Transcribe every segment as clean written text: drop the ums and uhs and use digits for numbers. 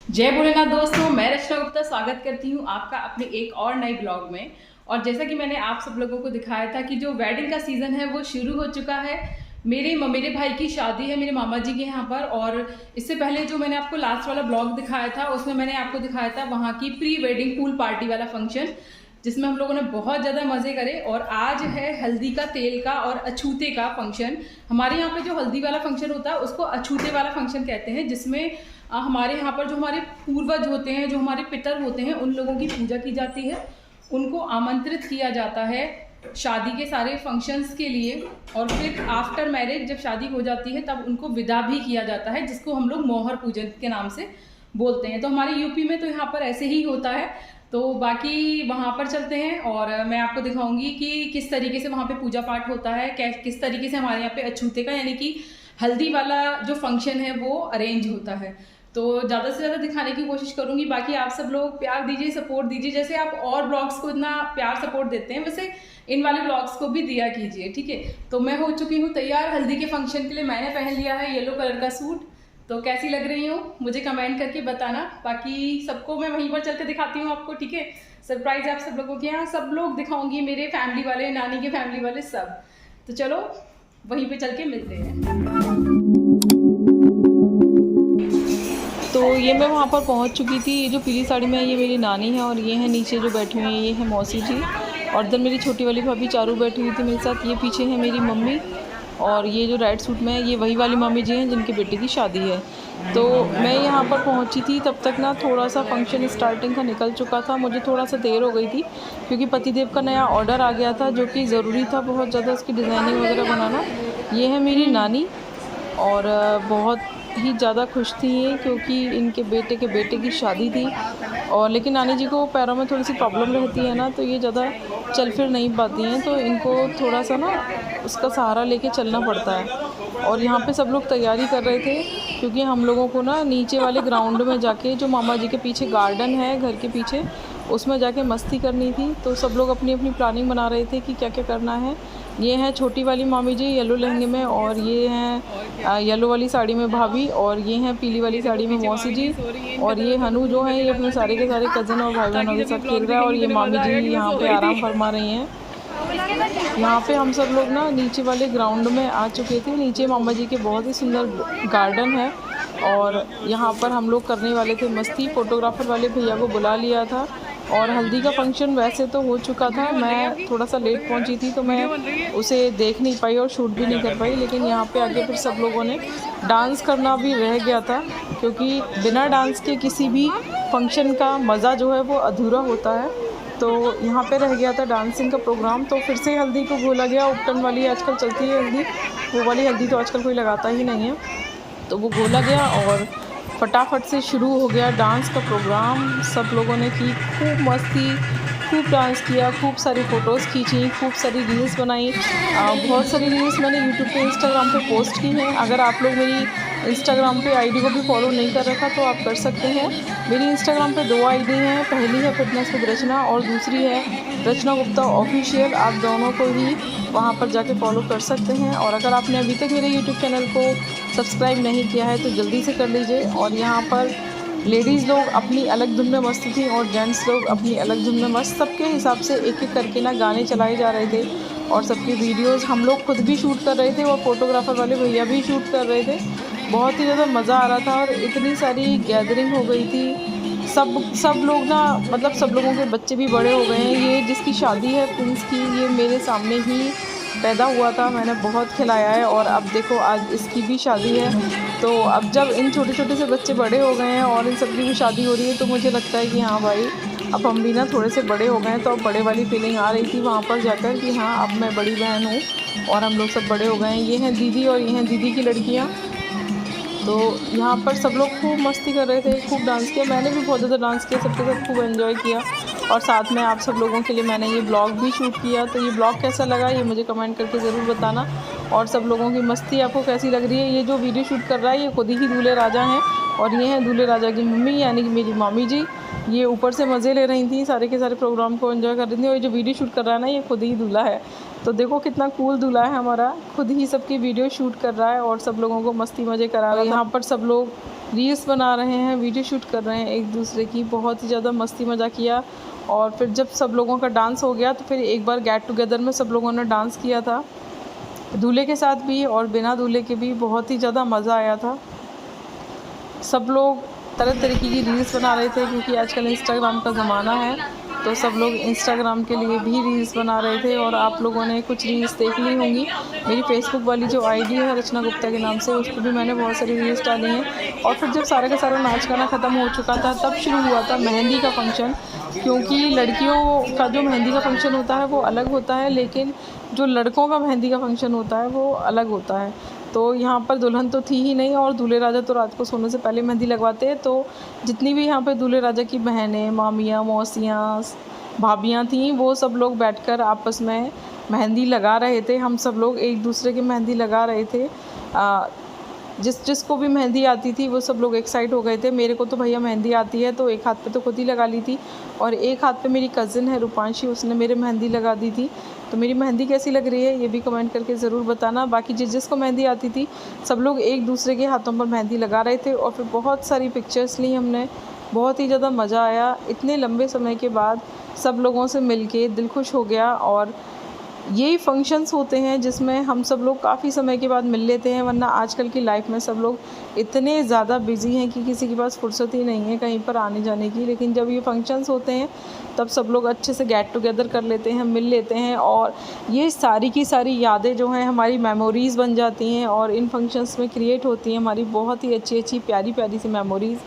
जय भोलेनाथ दोस्तों, मैं रचना गुप्ता स्वागत करती हूँ आपका अपने एक और नए ब्लॉग में। और जैसा कि मैंने आप सब लोगों को दिखाया था कि जो वेडिंग का सीज़न है वो शुरू हो चुका है। मेरे भाई की शादी है मेरे मामा जी के यहाँ पर। और इससे पहले जो मैंने आपको लास्ट वाला ब्लॉग दिखाया था उसमें मैंने आपको दिखाया था वहाँ की प्री वेडिंग पूल पार्टी वाला फंक्शन, जिसमें हम लोगों ने बहुत ज़्यादा मज़े करे। और आज है हल्दी का, तेल का और अछूते का फंक्शन। हमारे यहाँ पे जो हल्दी वाला फंक्शन होता है उसको अछूते वाला फंक्शन कहते हैं, जिसमें हमारे यहाँ पर जो हमारे पूर्वज होते हैं, जो हमारे पितर होते हैं, उन लोगों की पूजा की जाती है। उनको आमंत्रित किया जाता है शादी के सारे फंक्शंस के लिए। और फिर आफ्टर मैरिज जब शादी हो जाती है तब उनको विदा भी किया जाता है, जिसको हम लोग मोहर पूजन के नाम से बोलते हैं। तो हमारे यूपी में तो यहाँ पर ऐसे ही होता है। तो बाकी वहाँ पर चलते हैं और मैं आपको दिखाऊंगी कि किस तरीके से वहाँ पे पूजा पाठ होता है, किस तरीके से हमारे यहाँ पे अछूते का यानी कि हल्दी वाला जो फंक्शन है वो अरेंज होता है। तो ज़्यादा से ज़्यादा दिखाने की कोशिश करूँगी। बाकी आप सब लोग प्यार दीजिए, सपोर्ट दीजिए। जैसे आप और ब्लॉग्स को इतना प्यार सपोर्ट देते हैं वैसे इन वाले ब्लॉग्स को भी दिया कीजिए, ठीक है। तो मैं हो चुकी हूँ तैयार हल्दी के फंक्शन के लिए। मैंने पहन लिया है येलो कलर का सूट। तो कैसी लग रही हूँ मुझे कमेंट करके बताना। बाकी सबको मैं वहीं पर चल के दिखाती हूँ आपको, ठीक है। सरप्राइज आप सब लोगों के यहाँ सब लोग दिखाऊंगी, मेरे फैमिली वाले, नानी के फैमिली वाले सब। तो चलो वहीं पे चल के मिलते हैं। तो ये मैं वहाँ पर पहुँच चुकी थी। ये जो पीली साड़ी में है ये मेरी नानी है और ये है नीचे जो बैठी हुई है ये है मौसी जी। और इधर मेरी छोटी वाली भाभी चारू बैठी हुई थी मेरे साथ। ये पीछे है मेरी मम्मी और ये जो रेड सूट में है ये वही वाली मामी जी हैं जिनके बेटे की शादी है। तो मैं यहाँ पर पहुँची थी तब तक ना थोड़ा सा फंक्शन स्टार्टिंग का निकल चुका था। मुझे थोड़ा सा देर हो गई थी क्योंकि पतिदेव का नया ऑर्डर आ गया था जो कि ज़रूरी था बहुत ज़्यादा उसकी डिज़ाइनिंग वगैरह बनाना। ये है मेरी नानी और बहुत ही ज़्यादा खुश थी ये क्योंकि इनके बेटे की शादी थी। और लेकिन नानी जी को पैरों में थोड़ी सी प्रॉब्लम रहती है ना, तो ये ज़्यादा चल फिर नहीं पाती हैं, तो इनको थोड़ा सा ना उसका सहारा लेके चलना पड़ता है। और यहाँ पे सब लोग तैयारी कर रहे थे क्योंकि हम लोगों को ना नीचे वाले ग्राउंड में जाके जो मामा जी के पीछे गार्डन है घर के पीछे उसमें जाके मस्ती करनी थी। तो सब लोग अपनी अपनी प्लानिंग बना रहे थे कि क्या क्या करना है। ये हैं छोटी वाली मामी जी येलो लहंगे में और ये हैं येलो वाली साड़ी में भाभी और ये हैं पीली वाली साड़ी में मौसी जी। और ये हनु जो है ये अपने सारे के सारे कज़न और भाई बहनों के साथ खेल रहा है और ये मामी जी यहाँ पे आराम फरमा रही हैं। यहाँ पे हम सब लोग ना नीचे वाले ग्राउंड में आ चुके थे। नीचे मामा जी के बहुत ही सुंदर गार्डन है और यहाँ पर हम लोग करने वाले थे मस्ती। फ़ोटोग्राफ़र वाले भैया को बुला लिया था और हल्दी का फंक्शन वैसे तो हो चुका था। मैं थोड़ा सा लेट पहुँची थी तो मैं उसे देख नहीं पाई और शूट भी नहीं कर पाई। लेकिन यहाँ पे आके फिर सब लोगों ने डांस करना भी रह गया था क्योंकि बिना डांस के किसी भी फंक्शन का मज़ा जो है वो अधूरा होता है। तो यहाँ पे रह गया था डांसिंग का प्रोग्राम। तो फिर से हल्दी को घोला गया। उपटन वाली आजकल चलती है हल्दी, वो वाली हल्दी तो आजकल कोई लगाता ही नहीं है। तो वो घोला गया और फटाफट से शुरू हो गया डांस का प्रोग्राम। सब लोगों ने की खूब मस्ती, खूब डांस किया, खूब सारी फ़ोटोज़ खींची, खूब सारी रील्स बनाई। बहुत सारी रील्स मैंने यूट्यूब पे इंस्टाग्राम पे पोस्ट की हैं। अगर आप लोग मेरी इंस्टाग्राम पे आईडी को भी फॉलो नहीं कर रखा तो आप कर सकते हैं। मेरी इंस्टाग्राम पे 2 आईडी हैं, पहली है फिटनेस विद रचना और दूसरी है रचना गुप्ता ऑफिशियल। आप दोनों को ही वहाँ पर जाके फॉलो कर सकते हैं। और अगर आपने अभी तक मेरे यूट्यूब चैनल को सब्सक्राइब नहीं किया है तो जल्दी से कर लीजिए। और यहाँ पर लेडीज़ लोग अपनी अलग धुन में मस्त थी और जेंट्स लोग अपनी अलग धुन में मस्त। सबके हिसाब से एक एक करके ना गाने चलाए जा रहे थे और सबकी वीडियोस हम लोग खुद भी शूट कर रहे थे और फोटोग्राफ़र वाले भैया भी शूट कर रहे थे। बहुत ही ज़्यादा मज़ा आ रहा था और इतनी सारी गैदरिंग हो गई थी। सब लोग ना मतलब सब लोगों के बच्चे भी बड़े हो गए हैं। ये जिसकी शादी है प्रिंस की, ये मेरे सामने ही पैदा हुआ था, मैंने बहुत खिलाया है और अब देखो आज इसकी भी शादी है। तो अब जब इन छोटे छोटे से बच्चे बड़े हो गए हैं और इन सब की भी शादी हो रही है तो मुझे लगता है कि हाँ भाई अब हम भी ना थोड़े से बड़े हो गए हैं। तो अब बड़े वाली फीलिंग आ रही थी वहाँ पर जाकर कि हाँ अब मैं बड़ी बहन हूँ और हम लोग सब बड़े हो गए हैं। ये हैं दीदी और ये हैं दीदी की लड़कियाँ। तो यहाँ पर सब लोग खूब मस्ती कर रहे थे, खूब डांस किया। मैंने भी बहुत ज़्यादा डांस किया, सबके साथ खूब एंजॉय किया और साथ में आप सब लोगों के लिए मैंने ये ब्लॉग भी शूट किया। तो ये ब्लॉग कैसा लगा ये मुझे कमेंट करके ज़रूर बताना। और सब लोगों की मस्ती आपको कैसी लग रही है। ये जो वीडियो शूट कर रहा है ये खुद ही दूल्हे राजा हैं और ये हैं दूल्हे राजा की मम्मी यानी कि मेरी मामी जी। ये ऊपर से मज़े ले रही थी, सारे के सारे प्रोग्राम को एंजॉय कर रही थी। और ये जो वीडियो शूट कर रहा है ना ये खुद ही दूल्हा है। तो देखो कितना कूल दूल्हा है हमारा, खुद ही सबकी वीडियो शूट कर रहा है और सब लोगों को मस्ती मज़े करा रहा है। यहाँ पर सब लोग रील्स बना रहे हैं, वीडियो शूट कर रहे हैं एक दूसरे की। बहुत ही ज़्यादा मस्ती मज़ा किया और फिर जब सब लोगों का डांस हो गया तो फिर एक बार गेट टुगेदर में सब लोगों ने डांस किया था, दूल्हे के साथ भी और बिना दूल्हे के भी। बहुत ही ज़्यादा मज़ा आया था। सब लोग तरह तरीके की रील्स बना रहे थे क्योंकि आजकल इंस्टाग्राम का ज़माना है, तो सब लोग इंस्टाग्राम के लिए भी रील्स बना रहे थे। और आप लोगों ने कुछ रील्स देख ली होंगी। मेरी फेसबुक वाली जो आईडी है रचना गुप्ता के नाम से, उस पर भी मैंने बहुत सारी रील्स डाली हैं। और फिर जब सारा का सारा नाच गाना ख़त्म हो चुका था तब शुरू हुआ था मेहंदी का फंक्शन, क्योंकि लड़कियों का जो मेहंदी का फंक्शन होता है वो अलग होता है, लेकिन जो लड़कों का मेहंदी का फंक्शन होता है वो अलग होता है। तो यहाँ पर दुल्हन तो थी ही नहीं और दूल्हे राजा तो रात को सोने से पहले मेहंदी लगवाते हैं। तो जितनी भी यहाँ पे दूल्हे राजा की बहनें, मामियाँ, मौसियाँ, भाभियाँ थीं, वो सब लोग बैठकर आपस में मेहंदी लगा रहे थे। हम सब लोग एक दूसरे की मेहंदी लगा रहे थे। जिसको भी मेहंदी आती थी वो सब लोग एक्साइट हो गए थे। मेरे को तो भैया मेहंदी आती है तो एक हाथ पे तो खुद ही लगा ली थी, और एक हाथ पे मेरी कज़िन है रूपांशी, उसने मेरे मेहंदी लगा दी थी। तो मेरी मेहंदी कैसी लग रही है ये भी कमेंट करके ज़रूर बताना। बाकी जिसको मेहंदी आती थी सब लोग एक दूसरे के हाथों पर मेहंदी लगा रहे थे और फिर बहुत सारी पिक्चर्स ली हमने। बहुत ही ज़्यादा मज़ा आया। इतने लंबे समय के बाद सब लोगों से मिल के दिल खुश हो गया। और यही फंक्शंस होते हैं जिसमें हम सब लोग काफ़ी समय के बाद मिल लेते हैं, वरना आजकल की लाइफ में सब लोग इतने ज़्यादा बिज़ी हैं कि किसी के पास फुर्सत ही नहीं है कहीं पर आने जाने की। लेकिन जब ये फंक्शंस होते हैं तब सब लोग अच्छे से गेट टुगेदर कर लेते हैं, मिल लेते हैं, और ये सारी की सारी यादें जो हैं हमारी मेमोरीज़ बन जाती हैं और इन फंक्शंस में क्रिएट होती हैं हमारी बहुत ही अच्छी अच्छी प्यारी प्यारी सी मेमोरीज़,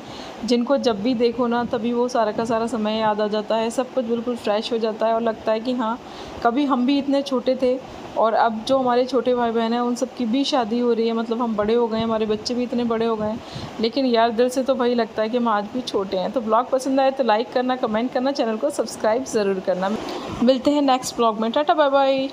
जिनको जब भी देखो ना तभी वो सारा का सारा समय याद आ जाता है। सब कुछ बिल्कुल फ्रेश हो जाता है और लगता है कि हाँ, कभी हम भी इतने छोटे थे और अब जो हमारे छोटे भाई बहन हैं उन सब की भी शादी हो रही है। मतलब हम बड़े हो गए हैं, हमारे बच्चे भी इतने बड़े हो गए हैं, लेकिन यार दिल से तो वही लगता है कि हम आज भी छोटे हैं। तो ब्लॉग पसंद आए तो लाइक करना, कमेंट करना, चैनल को सब्सक्राइब ज़रूर करना। मिलते हैं नेक्स्ट ब्लॉग में। Tata bye bye.